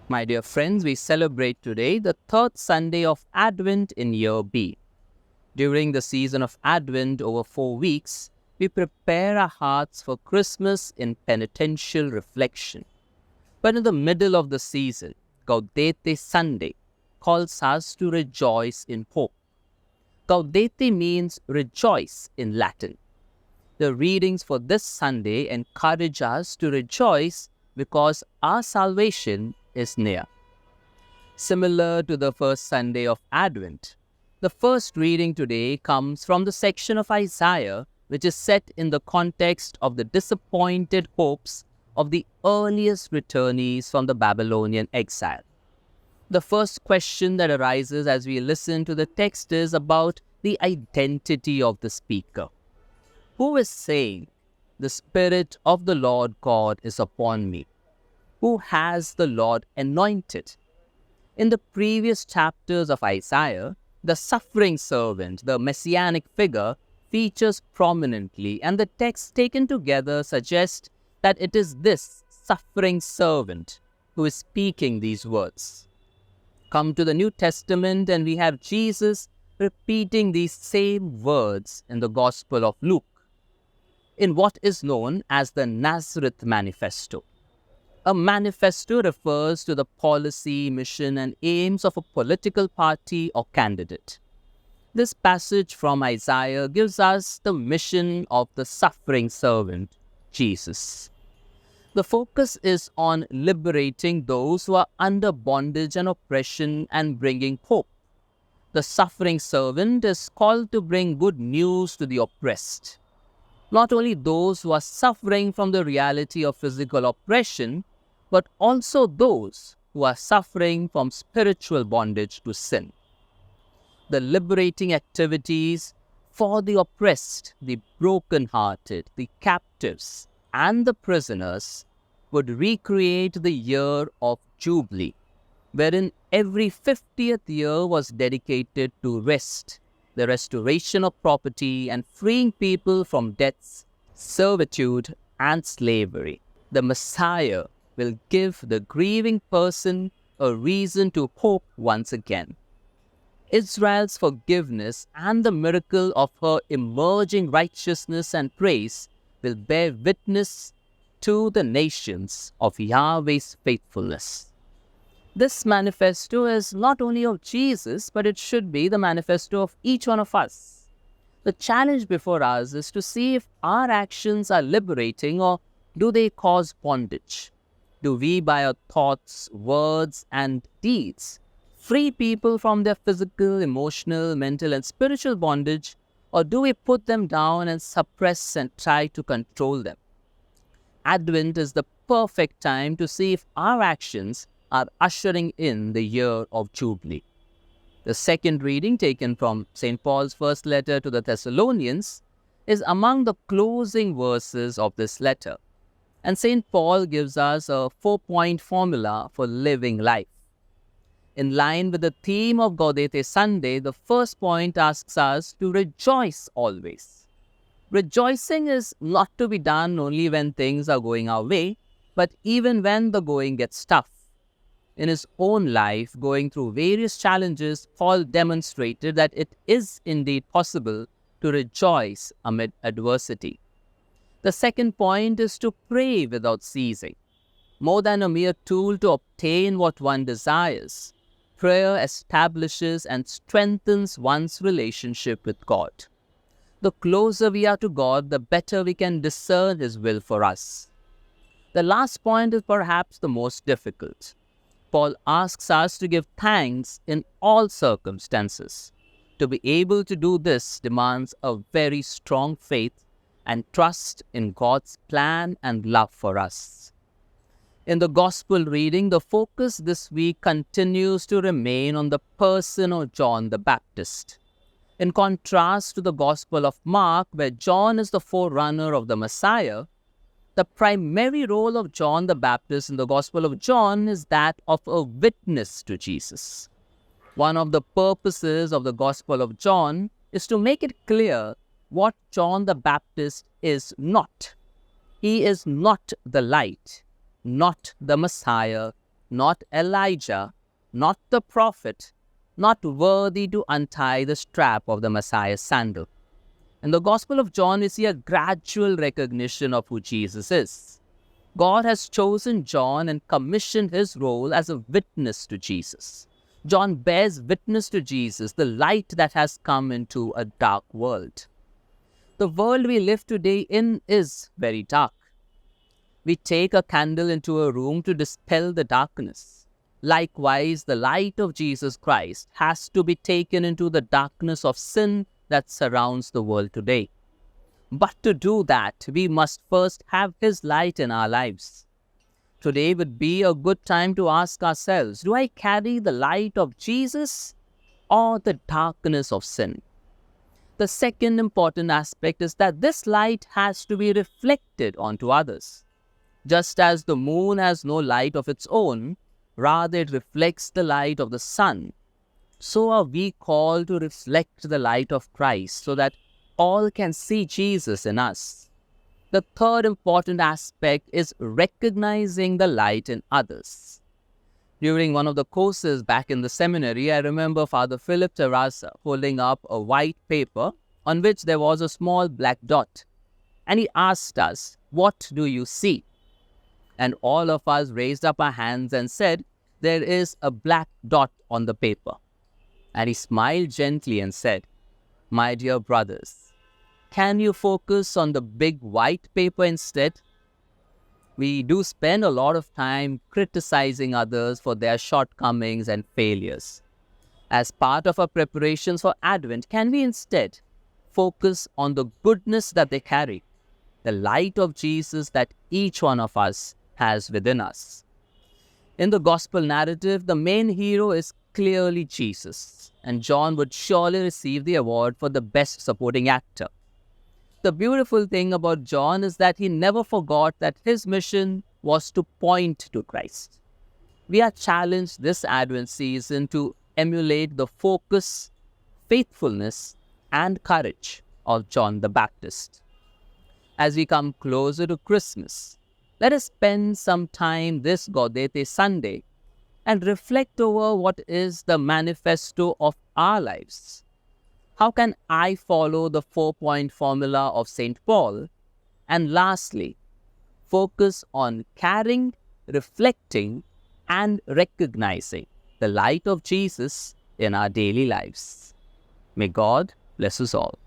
My dear friends, we celebrate today the third Sunday of Advent in year B. During the season of Advent over 4 weeks, we prepare our hearts for Christmas in penitential reflection. But in the middle of the season, Gaudete Sunday calls us to rejoice in hope. Gaudete means rejoice in Latin. The readings for this Sunday encourage us to rejoice because our salvation is near. Similar to the first Sunday of Advent, the first reading today comes from the section of Isaiah which is set in the context of the disappointed hopes of the earliest returnees from the Babylonian exile. The first question that arises as we listen to the text is about the identity of the speaker. Who is saying, "The Spirit of the Lord God is upon me"? Who has the Lord anointed? In the previous chapters of Isaiah, the suffering servant, the messianic figure, features prominently, and the text taken together suggests that it is this suffering servant who is speaking these words. Come to the New Testament and we have Jesus repeating these same words in the Gospel of Luke, in what is known as the Nazareth Manifesto. A manifesto refers to the policy, mission, and aims of a political party or candidate. This passage from Isaiah gives us the mission of the suffering servant, Jesus. The focus is on liberating those who are under bondage and oppression and bringing hope. The suffering servant is called to bring good news to the oppressed. Not only those who are suffering from the reality of physical oppression, but also those who are suffering from spiritual bondage to sin. The liberating activities for the oppressed, the brokenhearted, the captives, and the prisoners would recreate the year of Jubilee, wherein every 50th year was dedicated to rest, the restoration of property, and freeing people from debts, servitude, and slavery. The Messiah will give the grieving person a reason to hope once again. Israel's forgiveness and the miracle of her emerging righteousness and praise will bear witness to the nations of Yahweh's faithfulness. This manifesto is not only of Jesus, but it should be the manifesto of each one of us. The challenge before us is to see if our actions are liberating or do they cause bondage. Do we, by our thoughts, words, and deeds, free people from their physical, emotional, mental, and spiritual bondage, or do we put them down and suppress and try to control them? Advent is the perfect time to see if our actions are ushering in the year of Jubilee. The second reading, taken from St. Paul's first letter to the Thessalonians, is among the closing verses of this letter. And St. Paul gives us a 4-point formula for living life. In line with the theme of Gaudete Sunday, the first point asks us to rejoice always. Rejoicing is not to be done only when things are going our way, but even when the going gets tough. In his own life, going through various challenges, Paul demonstrated that it is indeed possible to rejoice amid adversity. The second point is to pray without ceasing. More than a mere tool to obtain what one desires, prayer establishes and strengthens one's relationship with God. The closer we are to God, the better we can discern His will for us. The last point is perhaps the most difficult. Paul asks us to give thanks in all circumstances. To be able to do this demands a very strong faith and trust in God's plan and love for us. In the Gospel reading, the focus this week continues to remain on the person of John the Baptist. In contrast to the Gospel of Mark, where John is the forerunner of the Messiah, the primary role of John the Baptist in the Gospel of John is that of a witness to Jesus. One of the purposes of the Gospel of John is to make it clear what John the Baptist is not. He is not the light, not the Messiah, not Elijah, not the prophet, not worthy to untie the strap of the Messiah's sandal. In the Gospel of John, we see a gradual recognition of who Jesus is. God has chosen John and commissioned his role as a witness to Jesus. John bears witness to Jesus, the light that has come into a dark world. The world we live today in is very dark. We take a candle into a room to dispel the darkness. Likewise, the light of Jesus Christ has to be taken into the darkness of sin that surrounds the world today. But to do that, we must first have his light in our lives. Today would be a good time to ask ourselves, do I carry the light of Jesus or the darkness of sin? The second important aspect is that this light has to be reflected onto others. Just as the moon has no light of its own, rather it reflects the light of the sun, so are we called to reflect the light of Christ so that all can see Jesus in us. The third important aspect is recognizing the light in others. During one of the courses back in the seminary, I remember Father Philip Terrasa holding up a white paper on which there was a small black dot. And he asked us, "What do you see?" And all of us raised up our hands and said, "There is a black dot on the paper." And he smiled gently and said, "My dear brothers, can you focus on the big white paper instead?" We do spend a lot of time criticizing others for their shortcomings and failures. As part of our preparations for Advent, can we instead focus on the goodness that they carry, the light of Jesus that each one of us has within us? In the gospel narrative, the main hero is clearly Jesus, and John would surely receive the award for the best supporting actor. The beautiful thing about John is that he never forgot that his mission was to point to Christ. We are challenged this Advent season to emulate the focus, faithfulness, and courage of John the Baptist. As we come closer to Christmas, let us spend some time this Gaudete Sunday and reflect over what is the manifesto of our lives. How can I follow the 4-point formula of St. Paul? And lastly, focus on carrying, reflecting, and recognizing the light of Jesus in our daily lives. May God bless us all.